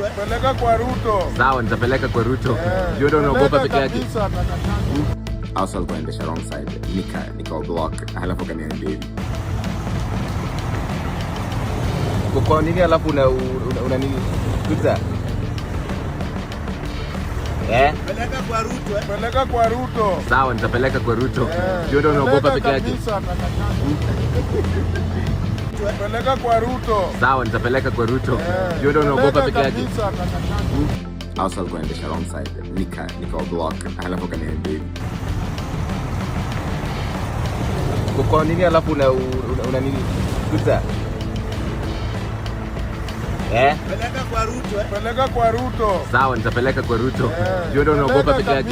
Peleka kwa Ruto. Sawa, nitapeleka kwa Ruto. Ndio ndio unaogopa peke yake. Also alikuwa anaendesha wrong side. Nika block. Halafu kaniambia hivi. Kwa nini alafu una nini? Kuza. Peleka kwa Ruto. Peleka kwa Ruto. Sawa, nitapeleka kwa Ruto. Ndio ndio unaogopa peke yake. Peleka kwa Ruto. Sawa, nitapeleka kwa Ruto. Ndio ndio unaogopa peke yake. Also alikuwa anaendesha wrong side. Nika block. Halafu kaniambia hivi. Kwa nini alafu una nini? Kuza. Peleka kwa Ruto. Peleka kwa Ruto. Sawa, nitapeleka kwa Ruto. Ndio ndio unaogopa peke yake.